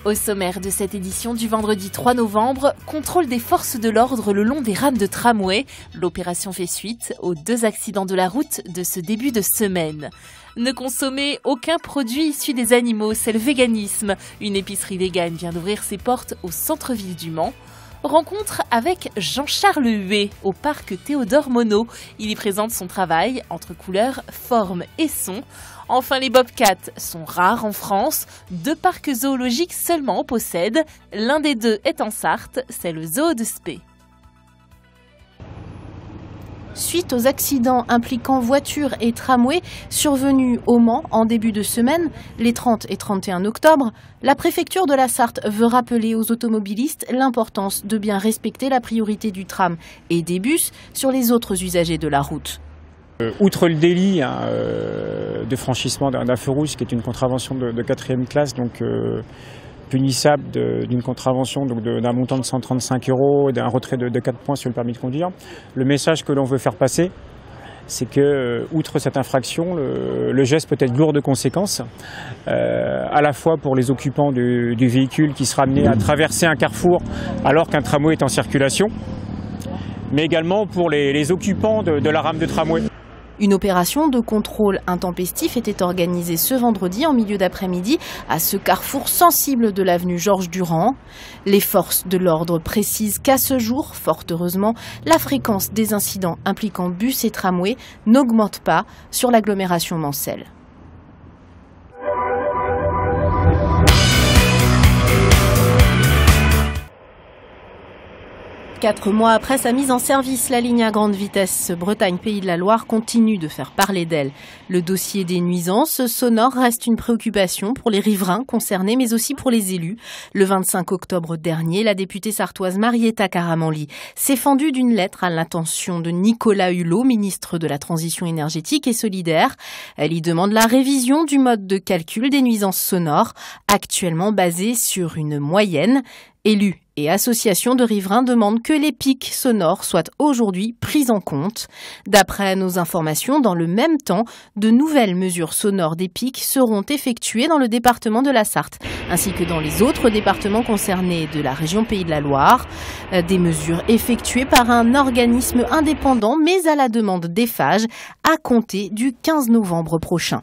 Au sommaire de cette édition du vendredi 3 novembre, contrôle des forces de l'ordre le long des rames de tramway. L'opération fait suite aux 2 accidents de la route de ce début de semaine. Ne consommer aucun produit issu des animaux, c'est le véganisme. Une épicerie végane vient d'ouvrir ses portes au centre-ville du Mans. Rencontre avec Jean-Charles Huet au parc Théodore Monod. Il y présente son travail entre couleurs, formes et sons. Enfin, les bobcats sont rares en France. 2 parcs zoologiques seulement en possèdent. L'un des 2 est en Sarthe, c'est le zoo de Spey. Suite aux accidents impliquant voitures et tramways survenus au Mans en début de semaine, les 30 et 31 octobre, la préfecture de la Sarthe veut rappeler aux automobilistes l'importance de bien respecter la priorité du tram et des bus sur les autres usagers de la route. Outre le délit de franchissement d'un feu rouge, qui est une contravention de 4e classe, donc punissable d'une contravention d'un montant de 135 € et d'un retrait de 4 points sur le permis de conduire, le message que l'on veut faire passer, c'est que, outre cette infraction, le geste peut être lourd de conséquences, à la fois pour les occupants du véhicule qui sera amené à traverser un carrefour alors qu'un tramway est en circulation, mais également pour les occupants de la rame de tramway. Une opération de contrôle intempestif était organisée ce vendredi en milieu d'après-midi à ce carrefour sensible de l'avenue Georges Durand. Les forces de l'ordre précisent qu'à ce jour, fort heureusement, la fréquence des incidents impliquant bus et tramway n'augmente pas sur l'agglomération mancelle. 4 mois après sa mise en service, la ligne à grande vitesse Bretagne-Pays de la Loire continue de faire parler d'elle. Le dossier des nuisances sonores reste une préoccupation pour les riverains concernés, mais aussi pour les élus. Le 25 octobre dernier, la députée sartoise Marietta Karamanli s'est fendue d'une lettre à l'intention de Nicolas Hulot, ministre de la Transition énergétique et solidaire. Elle y demande la révision du mode de calcul des nuisances sonores, actuellement basé sur une moyenne. Élus et associations de riverains demandent que les pics sonores soient aujourd'hui pris en compte. D'après nos informations, dans le même temps, de nouvelles mesures sonores des pics seront effectuées dans le département de la Sarthe, ainsi que dans les autres départements concernés de la région Pays de la Loire. Des mesures effectuées par un organisme indépendant, mais à la demande d'Eiffage, à compter du 15 novembre prochain.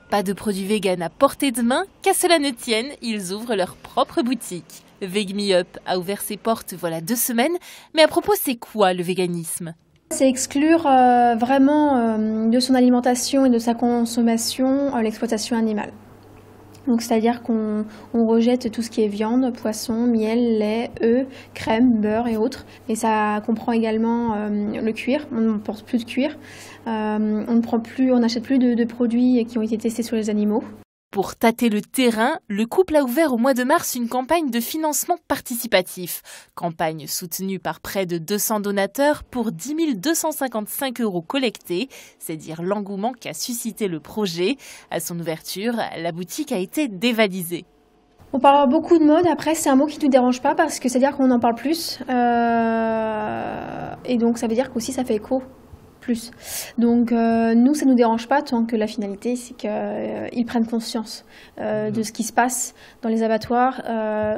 Pas de produits vegan à portée de main, qu'à cela ne tienne, ils ouvrent leur propre boutique. VegMeUp a ouvert ses portes voilà 2 semaines, mais à propos, c'est quoi le véganisme ? C'est exclure vraiment de son alimentation et de sa consommation l'exploitation animale. Donc c'est-à-dire qu'on rejette tout ce qui est viande, poisson, miel, lait, œufs, crème, beurre et autres. Et ça comprend également le cuir. On ne porte plus de cuir. On n'achète plus de produits qui ont été testés sur les animaux. Pour tâter le terrain, le couple a ouvert au mois de mars une campagne de financement participatif. Campagne soutenue par près de 200 donateurs pour 10 255 € collectés. C'est dire l'engouement qu'a suscité le projet. À son ouverture, la boutique a été dévalisée. On parle beaucoup de mode, après c'est un mot qui ne nous dérange pas parce que c'est-à-dire qu'on en parle plus. Et donc ça veut dire qu'aussi ça fait écho. Plus. Donc nous, ça ne nous dérange pas tant que la finalité, c'est qu'ils prennent conscience de ce qui se passe dans les abattoirs,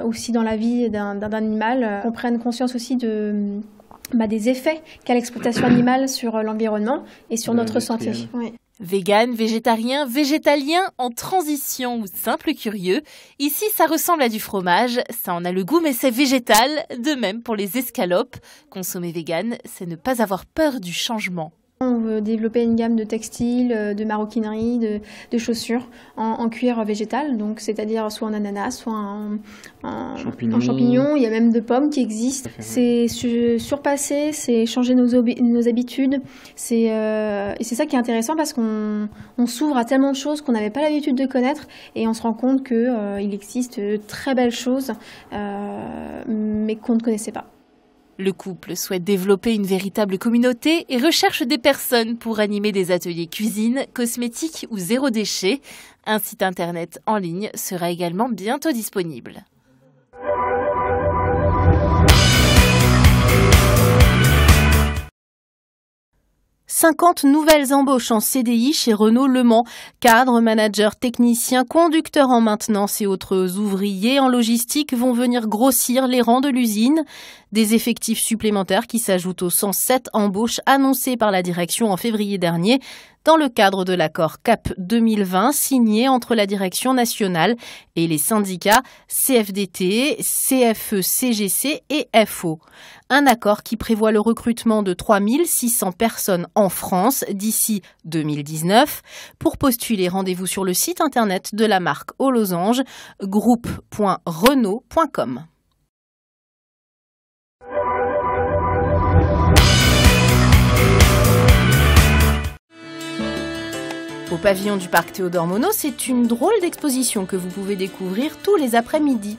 aussi dans la vie d'un animal, qu'on prenne conscience aussi des effets qu'a l'exploitation animale sur l'environnement et sur notre santé. Oui. Vegan, végétarien, végétalien, en transition ou simple curieux, ici ça ressemble à du fromage, ça en a le goût mais c'est végétal, de même pour les escalopes. Consommer vegan, c'est ne pas avoir peur du changement. On veut développer une gamme de textiles, de maroquinerie, de chaussures en cuir végétal, donc c'est-à-dire soit en ananas, soit en champignons. Il y a même de pommes qui existent. C'est surpasser, c'est changer nos habitudes. Et c'est ça qui est intéressant parce qu'on s'ouvre à tellement de choses qu'on n'avait pas l'habitude de connaître et on se rend compte qu'il existe de très belles choses, mais qu'on ne connaissait pas. Le couple souhaite développer une véritable communauté et recherche des personnes pour animer des ateliers cuisine, cosmétiques ou zéro déchet. Un site internet en ligne sera également bientôt disponible. 50 nouvelles embauches en CDI chez Renault Le Mans. Cadres, managers, techniciens, conducteurs en maintenance et autres ouvriers en logistique vont venir grossir les rangs de l'usine. Des effectifs supplémentaires qui s'ajoutent aux 107 embauches annoncées par la direction en février dernier dans le cadre de l'accord CAP 2020 signé entre la direction nationale et les syndicats CFDT, CFE-CGC et FO. Un accord qui prévoit le recrutement de 3600 personnes en France d'ici 2019. Pour postuler, rendez-vous sur le site internet de la marque aux losanges, groupe.renault.com. Au pavillon du parc Théodore Monod, c'est une drôle d'exposition que vous pouvez découvrir tous les après-midi.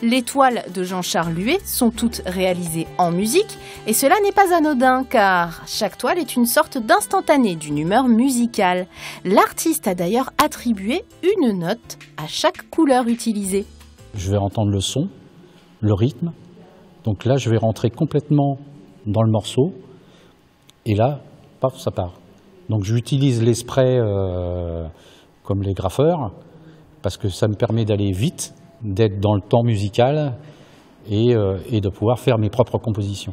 Les toiles de Jean-Charles Huet sont toutes réalisées en musique et cela n'est pas anodin car chaque toile est une sorte d'instantané d'une humeur musicale. L'artiste a d'ailleurs attribué une note à chaque couleur utilisée. Je vais entendre le son, le rythme, donc là je vais rentrer complètement dans le morceau et là, paf, ça part. Donc j'utilise les sprays comme les graffeurs parce que ça me permet d'aller vite, d'être dans le temps musical et de pouvoir faire mes propres compositions.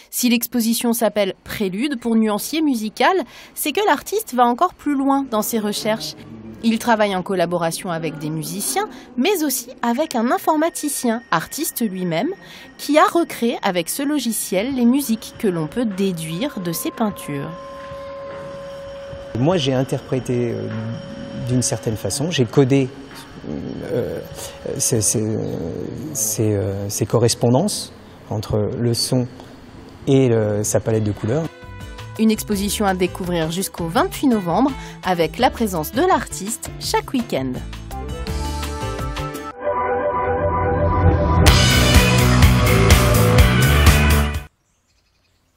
Si l'exposition s'appelle Prélude pour nuancier musical, c'est que l'artiste va encore plus loin dans ses recherches. Il travaille en collaboration avec des musiciens, mais aussi avec un informaticien, artiste lui-même, qui a recréé avec ce logiciel les musiques que l'on peut déduire de ses peintures. Moi, j'ai interprété d'une certaine façon, j'ai codé ces correspondances entre le son et sa palette de couleurs. Une exposition à découvrir jusqu'au 28 novembre avec la présence de l'artiste chaque week-end.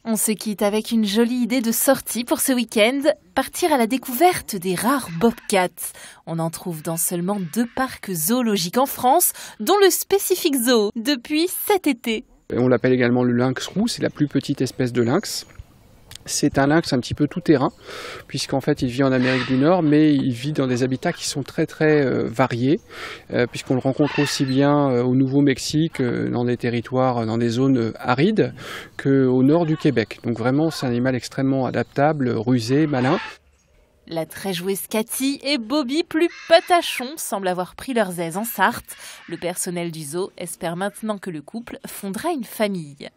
On se quitte avec une jolie idée de sortie pour ce week-end, partir à la découverte des rares bobcats. On en trouve dans seulement 2 parcs zoologiques en France, dont le Specific Zoo, depuis cet été. On l'appelle également le lynx roux, c'est la plus petite espèce de lynx. C'est un lynx un petit peu tout-terrain, puisqu'en fait il vit en Amérique du Nord, mais il vit dans des habitats qui sont très variés, puisqu'on le rencontre aussi bien au Nouveau-Mexique, dans des territoires, dans des zones arides, qu'au nord du Québec. Donc vraiment c'est un animal extrêmement adaptable, rusé, malin. La très joueuse Cathy et Bobby, plus patachons, semblent avoir pris leurs aises en Sarthe. Le personnel du zoo espère maintenant que le couple fondera une famille.